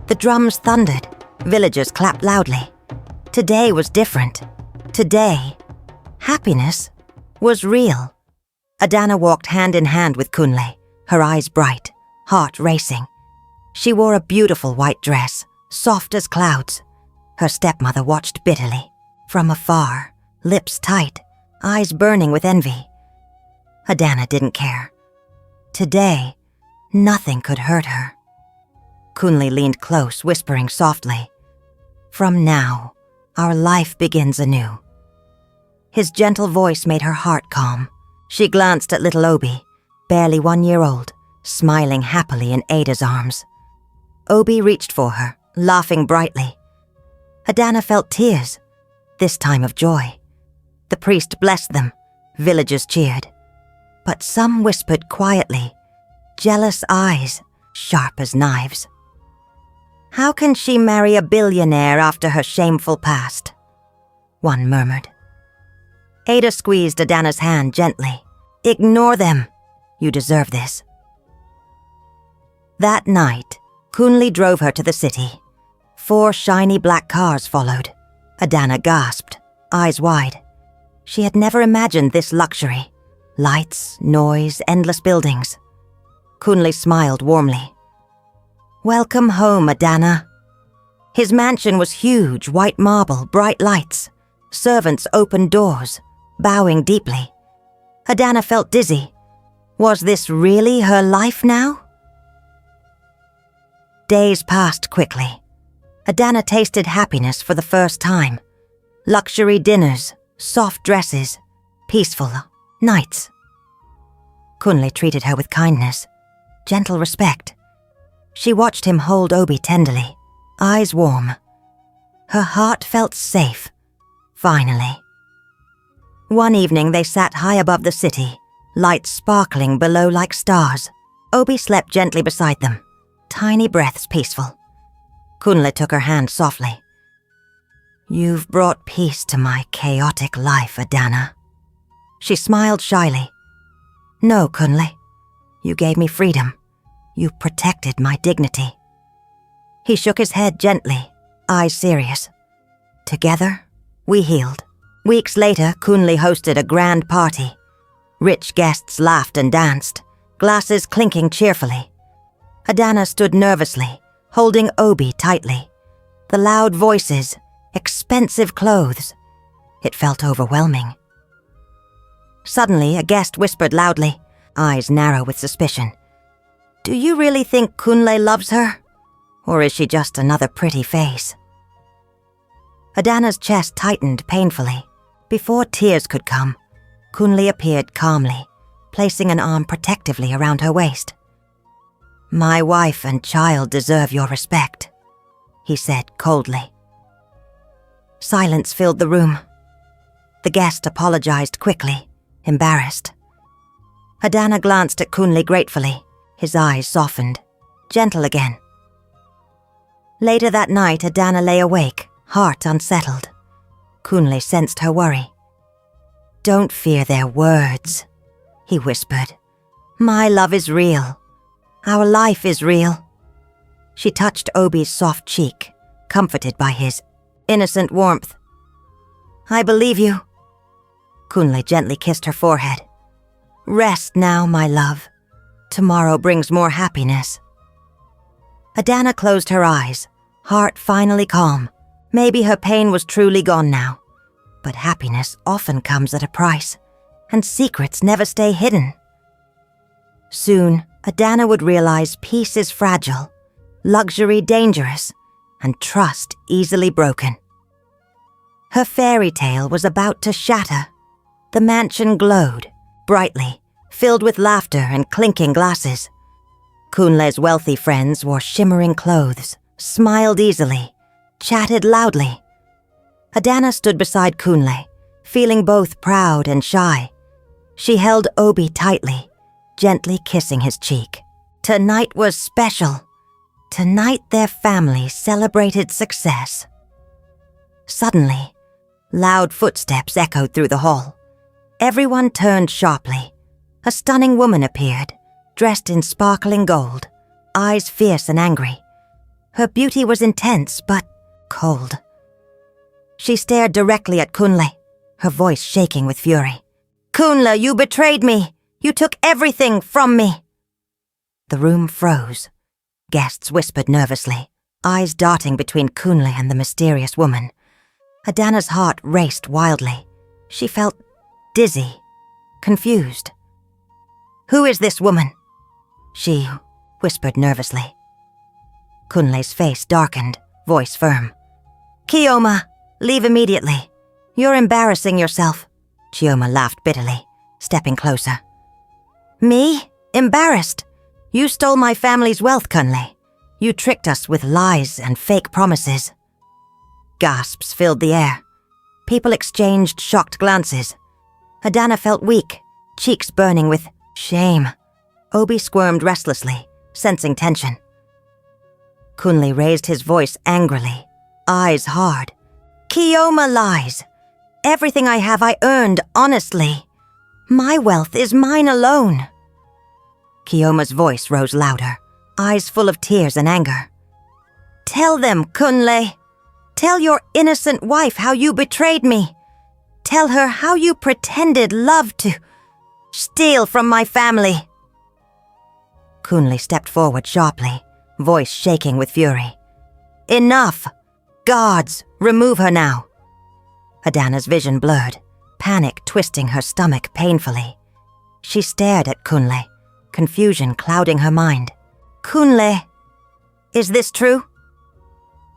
The drums thundered. Villagers clapped loudly. Today was different. Today, happiness was real. Adanna walked hand in hand with Kunle, her eyes bright, heart racing. She wore a beautiful white dress, soft as clouds. Her stepmother watched bitterly, from afar, lips tight, eyes burning with envy. Adanna didn't care. Today, nothing could hurt her. Kunle leaned close, whispering softly, "From now, our life begins anew." His gentle voice made her heart calm. She glanced at little Obi, barely 1 year old, smiling happily in Ada's arms. Obi reached for her, laughing brightly. Adanna felt tears, this time of joy. The priest blessed them. Villagers cheered. But some whispered quietly, jealous eyes, sharp as knives. "How can she marry a billionaire after her shameful past?" one murmured. Ada squeezed Adanna's hand gently. "Ignore them. You deserve this." That night, Kunle drove her to the city. 4 shiny black cars followed. Adanna gasped, eyes wide. She had never imagined this luxury. Lights, noise, endless buildings. Kunle smiled warmly. "Welcome home, Adanna." His mansion was huge, white marble, bright lights. Servants opened doors, bowing deeply. Adanna felt dizzy. Was this really her life now? Days passed quickly. Adanna tasted happiness for the first time. Luxury dinners, soft dresses, peaceful nights. Kunle treated her with kindness, gentle respect. She watched him hold Obi tenderly, eyes warm. Her heart felt safe, finally. One evening they sat high above the city, lights sparkling below like stars. Obi slept gently beside them, tiny breaths peaceful. Kunle took her hand softly. "You've brought peace to my chaotic life, Adanna." She smiled shyly. "No, Kunle. You gave me freedom. You protected my dignity." He shook his head gently, eyes serious. Together, we healed. Weeks later, Kunle hosted a grand party. Rich guests laughed and danced, glasses clinking cheerfully. Adanna stood nervously, holding Obi tightly. The loud voices, expensive clothes. It felt overwhelming. Suddenly, a guest whispered loudly, eyes narrow with suspicion. "Do you really think Kunle loves her? Or is she just another pretty face?" Adanna's chest tightened painfully. Before tears could come, Kunle appeared calmly, placing an arm protectively around her waist. "My wife and child deserve your respect," he said coldly. Silence filled the room. The guest apologized quickly, embarrassed. Adanna glanced at Kunle gratefully, his eyes softened, gentle again. Later that night, Adanna lay awake, heart unsettled. Kunle sensed her worry. "Don't fear their words," he whispered. "My love is real. Our life is real." She touched Obi's soft cheek, comforted by his innocent warmth. "I believe you." Kunle gently kissed her forehead. "Rest now, my love. Tomorrow brings more happiness." Adanna closed her eyes, heart finally calm. Maybe her pain was truly gone now. But happiness often comes at a price, and secrets never stay hidden. Soon, Adanna would realize peace is fragile, luxury dangerous, and trust easily broken. Her fairy tale was about to shatter. The mansion glowed, brightly, filled with laughter and clinking glasses. Kunle's wealthy friends wore shimmering clothes, smiled easily, chatted loudly. Adanna stood beside Kunle, feeling both proud and shy. She held Obi tightly, gently kissing his cheek. Tonight was special. Tonight their family celebrated success. Suddenly, loud footsteps echoed through the hall. Everyone turned sharply. A stunning woman appeared, dressed in sparkling gold, eyes fierce and angry. Her beauty was intense, but cold. She stared directly at Kunle, her voice shaking with fury. "Kunle, you betrayed me! You took everything from me!" The room froze. Guests whispered nervously, eyes darting between Kunle and the mysterious woman. Adanna's heart raced wildly. She felt dizzy, confused. "Who is this woman?" she whispered nervously. Kunle's face darkened, voice firm. "Chioma, leave immediately. You're embarrassing yourself." Chioma laughed bitterly, stepping closer. "Me? Embarrassed? You stole my family's wealth, Kunle. You tricked us with lies and fake promises." Gasps filled the air. People exchanged shocked glances. Adanna felt weak, cheeks burning with shame. Obi squirmed restlessly, sensing tension. Kunle raised his voice angrily, eyes hard. "Chioma lies. Everything I have I earned honestly. My wealth is mine alone." Chioma's voice rose louder, eyes full of tears and anger. "Tell them, Kunle. Tell your innocent wife how you betrayed me. Tell her how you pretended love to steal from my family." Kunle stepped forward sharply, voice shaking with fury. "Enough! Guards, remove her now." Adanna's vision blurred, panic twisting her stomach painfully. She stared at Kunle, confusion clouding her mind. "Kunle, is this true?"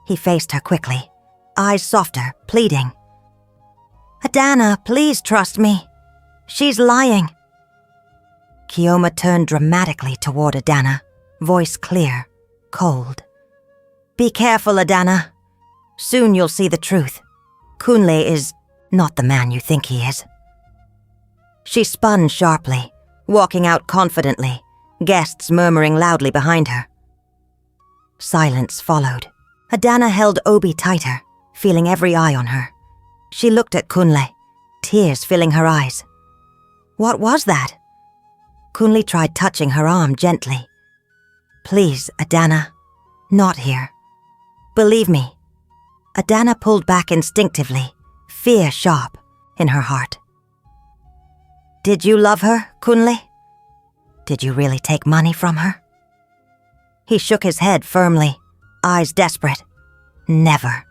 He faced her quickly, eyes softer, pleading. "Adanna, please trust me. She's lying." Chioma turned dramatically toward Adanna, voice clear, cold. "Be careful, Adanna. Soon you'll see the truth. Kunle is not the man you think he is." She spun sharply, walking out confidently, guests murmuring loudly behind her. Silence followed. Adanna held Obi tighter, feeling every eye on her. She looked at Kunle, tears filling her eyes. What was that? Kunle tried touching her arm gently. "Please, Adanna, not here. Believe me." Adanna pulled back instinctively, fear sharp in her heart. "Did you love her, Kunle? Did you really take money from her?" He shook his head firmly, eyes desperate. "Never.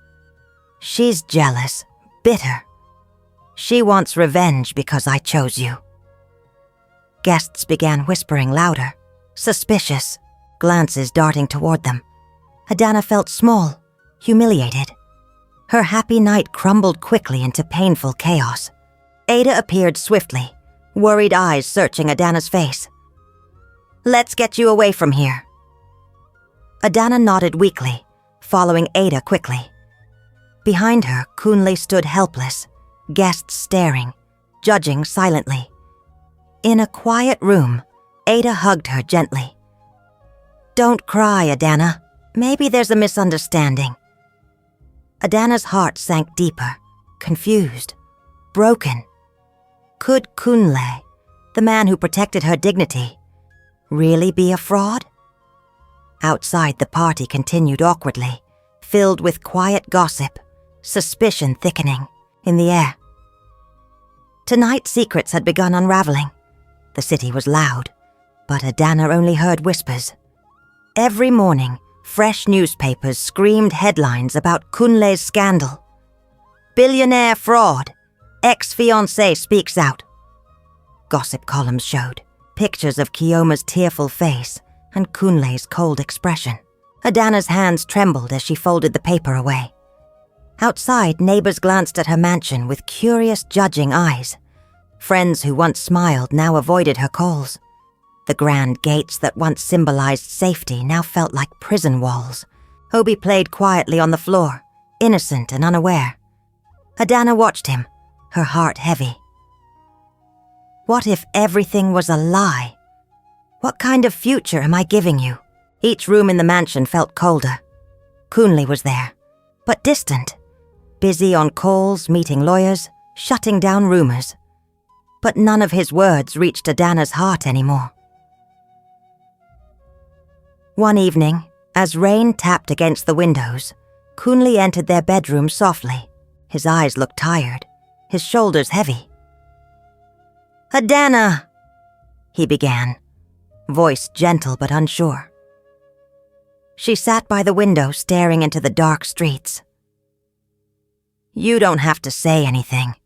She's jealous, bitter. She wants revenge because I chose you." Guests began whispering louder, suspicious, glances darting toward them. Adanna felt small, humiliated. Her happy night crumbled quickly into painful chaos. Ada appeared swiftly, worried eyes searching Adanna's face. "Let's get you away from here." Adanna nodded weakly, following Ada quickly. Behind her, Kunle stood helpless, guests staring, judging silently. In a quiet room, Ada hugged her gently. "Don't cry, Adanna. Maybe there's a misunderstanding." Adanna's heart sank deeper, confused, broken. Could Kunle, the man who protected her dignity, really be a fraud? Outside, the party continued awkwardly, filled with quiet gossip, suspicion thickening in the air. Tonight, secrets had begun unraveling. The city was loud, but Adanna only heard whispers. Every morning, fresh newspapers screamed headlines about Kunle's scandal. "Billionaire fraud. Ex-fiancé speaks out." Gossip columns showed pictures of Chioma's tearful face and Kunle's cold expression. Adanna's hands trembled as she folded the paper away. Outside, neighbors glanced at her mansion with curious, judging eyes. Friends who once smiled now avoided her calls. The grand gates that once symbolized safety now felt like prison walls. Obi played quietly on the floor, innocent and unaware. Adanna watched him, her heart heavy. What if everything was a lie? What kind of future am I giving you? Each room in the mansion felt colder. Kunle was there, but distant, busy on calls, meeting lawyers, shutting down rumors. But none of his words reached Adanna's heart anymore. One evening, As rain tapped against the windows, Kunle entered their bedroom softly. His eyes looked tired, his shoulders heavy. "Adanna," he began, voice gentle but unsure. She sat by the window staring into the dark streets. "You don't have to say anything,"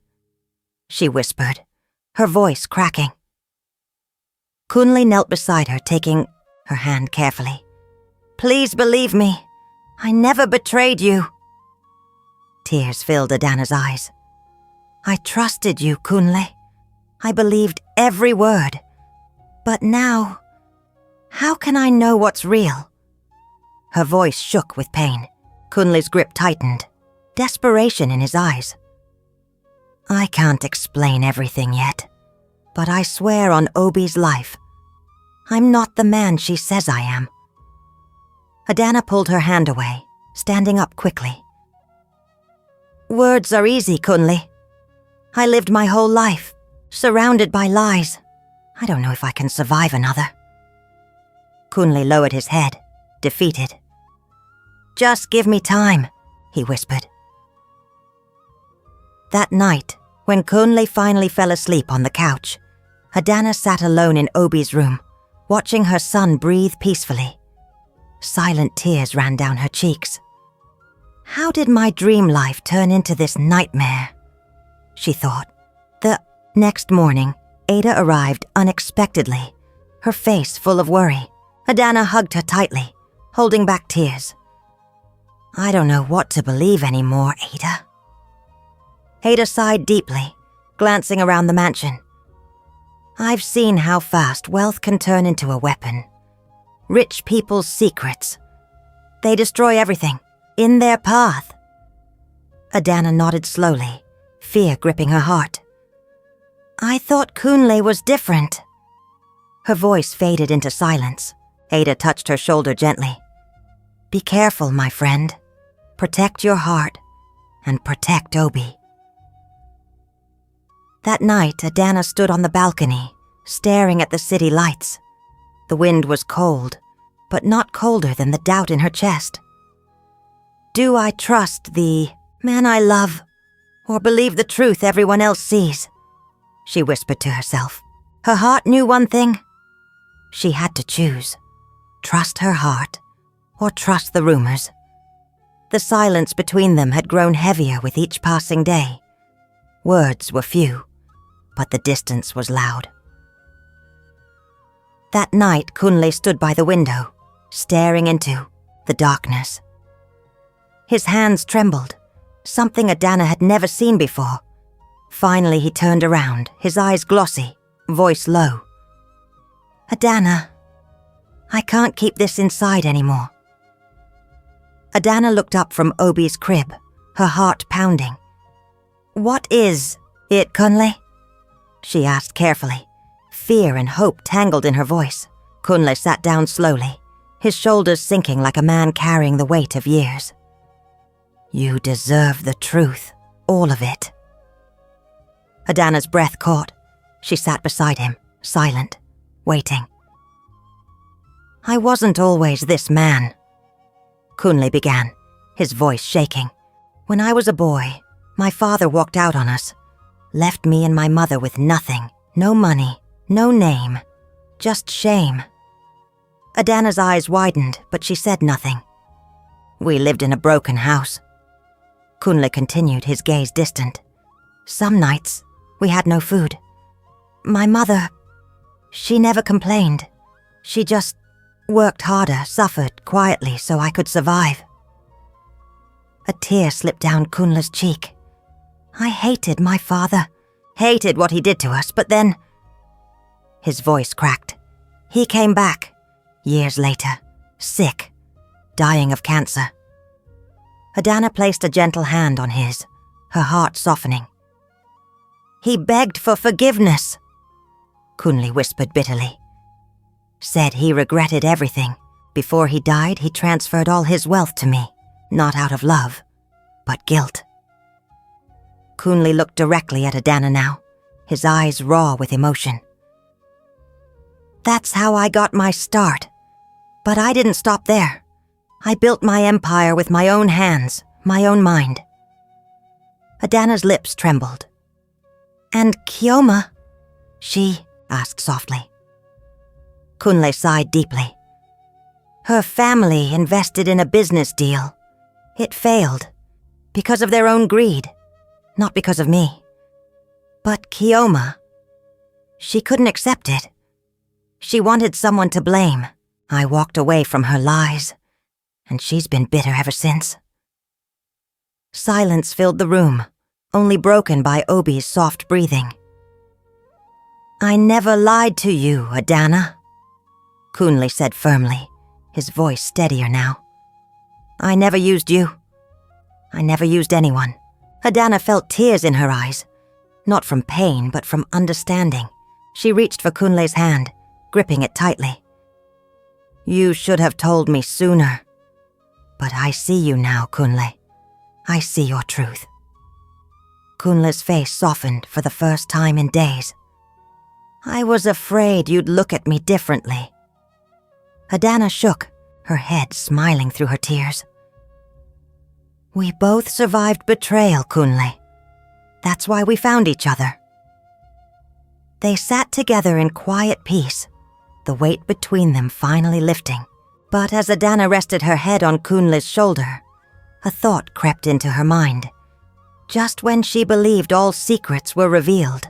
she whispered, her voice cracking. Kunle knelt beside her, taking her hand carefully. "Please believe me. I never betrayed you." Tears filled Adanna's eyes. "I trusted you, Kunle. I believed every word. But now, how can I know what's real?" Her voice shook with pain. Kunle's grip tightened, desperation in his eyes. "I can't explain everything yet, but I swear on Obi's life, I'm not the man she says I am." Adanna pulled her hand away, standing up quickly. "Words are easy, Kunle. I lived my whole life, surrounded by lies. I don't know if I can survive another." Kunle lowered his head, defeated. "Just give me time," he whispered. That night, when Kunle finally fell asleep on the couch, Adanna sat alone in Obi's room, watching her son breathe peacefully. Silent tears ran down her cheeks. How did my dream life turn into this nightmare? She thought. The next morning, Ada arrived unexpectedly, her face full of worry. Adanna hugged her tightly, holding back tears. "I don't know what to believe anymore, Ada." Ada sighed deeply, glancing around the mansion. "I've seen how fast wealth can turn into a weapon. Rich people's secrets. They destroy everything, in their path." Adanna nodded slowly, fear gripping her heart. "I thought Kunle was different." Her voice faded into silence. Ada touched her shoulder gently. "Be careful, my friend. Protect your heart, and protect Obi." That night, Adanna stood on the balcony, staring at the city lights. The wind was cold, but not colder than the doubt in her chest. Do I trust the man I love, or believe the truth everyone else sees? She whispered to herself. Her heart knew one thing. She had to choose. Trust her heart, or trust the rumors. The silence between them had grown heavier with each passing day. Words were few, but the distance was loud. That night, Kunle stood by the window, staring into the darkness. His hands trembled, something Adanna had never seen before. Finally, he turned around, his eyes glossy, voice low. "Adanna, I can't keep this inside anymore." Adanna looked up from Obi's crib, her heart pounding. "What is it, Kunle?" she asked carefully, fear and hope tangled in her voice. Kunle sat down slowly, his shoulders sinking like a man carrying the weight of years. "You deserve the truth, all of it." Adanna's breath caught. She sat beside him, silent, waiting. "I wasn't always this man," Kunle began, his voice shaking. "When I was a boy, my father walked out on us, left me and my mother with nothing, no money, no name, just shame." Adanna's eyes widened, but she said nothing. "We lived in a broken house." Kunle continued, his gaze distant. "Some nights, we had no food. My mother, she never complained. She just worked harder, suffered quietly so I could survive." A tear slipped down Kunle's cheek. "I hated my father, hated what he did to us, but then..." His voice cracked. "He came back, years later, sick, dying of cancer." Adanna placed a gentle hand on his, her heart softening. "He begged for forgiveness," Kunle whispered bitterly. "Said he regretted everything. Before he died, he transferred all his wealth to me, not out of love, but guilt." Kunle looked directly at Adanna now, his eyes raw with emotion. "That's how I got my start. But I didn't stop there. I built my empire with my own hands, my own mind. Adanna's lips trembled. And Kioma? She asked softly. Kunle sighed deeply. Her family invested in a business deal. It failed, because of their own greed, not because of me. But Kioma, she couldn't accept it. She wanted someone to blame. I walked away from her lies, and she's been bitter ever since. Silence filled the room, only broken by Obi's soft breathing. I never lied to you, Adanna, Kunle said firmly, his voice steadier now. I never used you. I never used anyone. Adanna felt tears in her eyes, not from pain, but from understanding. She reached for Kunle's hand, gripping it tightly. You should have told me sooner. But I see you now, Kunle. I see your truth. Kunle's face softened for the first time in days. I was afraid you'd look at me differently. Adanna shook, her head smiling through her tears. We both survived betrayal, Kunle. That's why we found each other. They sat together in quiet peace, the weight between them finally lifting. But as Adanna rested her head on Kunle's shoulder, a thought crept into her mind. Just when she believed all secrets were revealed,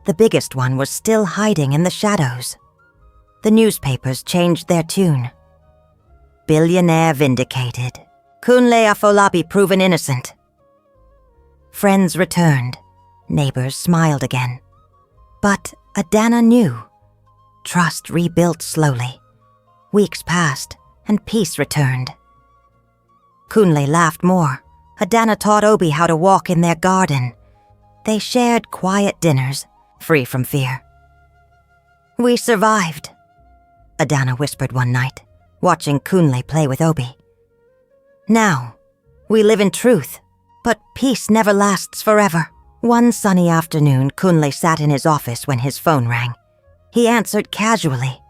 the biggest one was still hiding in the shadows. The newspapers changed their tune. Billionaire vindicated. Kunle Afolabi proven innocent. Friends returned. Neighbors smiled again. But Adanna knew. Trust rebuilt slowly. Weeks passed, and peace returned. Kunle laughed more. Adanna taught Obi how to walk in their garden. They shared quiet dinners, free from fear. We survived, Adanna whispered one night, watching Kunle play with Obi. Now, we live in truth, but peace never lasts forever. One sunny afternoon, Kunle sat in his office when his phone rang. He answered casually,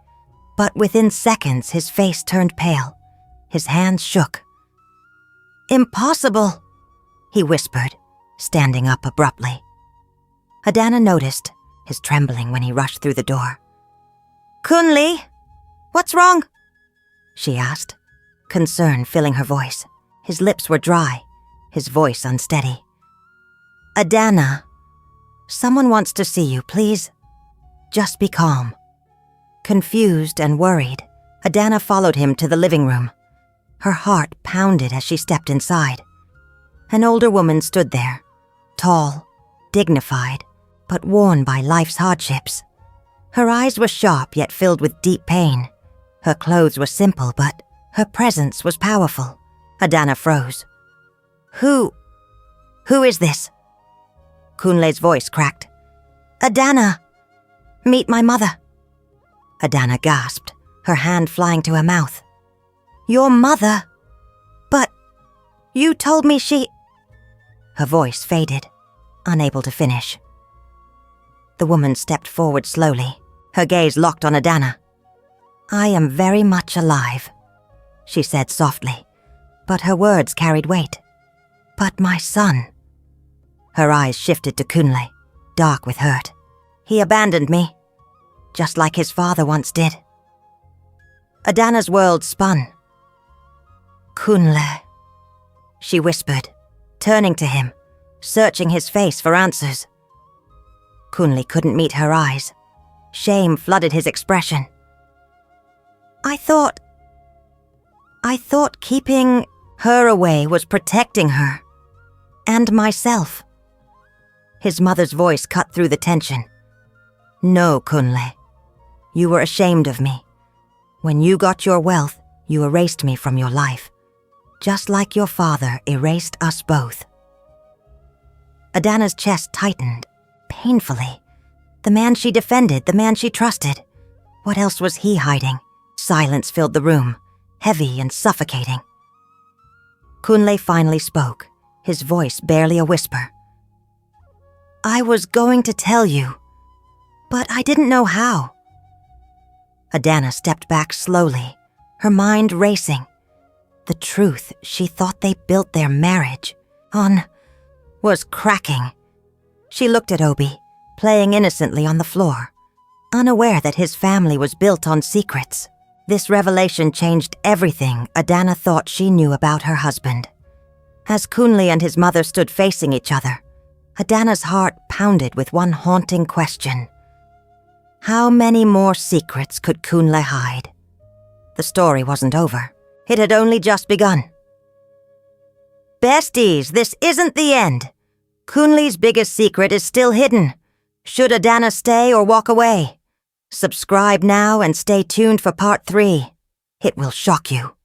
but within seconds his face turned pale. His hands shook. Impossible, he whispered, standing up abruptly. Adanna noticed, his trembling when he rushed through the door. Kunle, what's wrong? She asked, concern filling her voice. His lips were dry, his voice unsteady. Adanna, someone wants to see you, please. Just be calm. Confused and worried, Adanna followed him to the living room. Her heart pounded as she stepped inside. An older woman stood there, tall, dignified, but worn by life's hardships. Her eyes were sharp yet filled with deep pain. Her clothes were simple, but her presence was powerful. Adanna froze. Who is this? Kunle's voice cracked. Adanna! Meet my mother. Adanna gasped, her hand flying to her mouth. Your mother? But you told me she... Her voice faded, unable to finish. The woman stepped forward slowly, her gaze locked on Adanna. I am very much alive, she said softly, but her words carried weight. But my son... Her eyes shifted to Kunle, dark with hurt. He abandoned me, just like his father once did. Adanna's world spun. Kunle, she whispered, turning to him, searching his face for answers. Kunle couldn't meet her eyes. Shame flooded his expression. I thought keeping her away was protecting her, and myself. His mother's voice cut through the tension. No, Kunle. You were ashamed of me. When you got your wealth, you erased me from your life, just like your father erased us both. Adanna's chest tightened, painfully. The man she defended, the man she trusted. What else was he hiding? Silence filled the room, heavy and suffocating. Kunle finally spoke, his voice barely a whisper. I was going to tell you, but I didn't know how. Adanna stepped back slowly, her mind racing. The truth she thought they built their marriage on was cracking. She looked at Obi, playing innocently on the floor, unaware that his family was built on secrets. This revelation changed everything Adanna thought she knew about her husband. As Kunle and his mother stood facing each other, Adanna's heart pounded with one haunting question. How many more secrets could Kunle hide? The story wasn't over. It had only just begun. Besties, this isn't the end. Kunle's biggest secret is still hidden. Should Adanna stay or walk away? Subscribe now and stay tuned for part 3. It will shock you.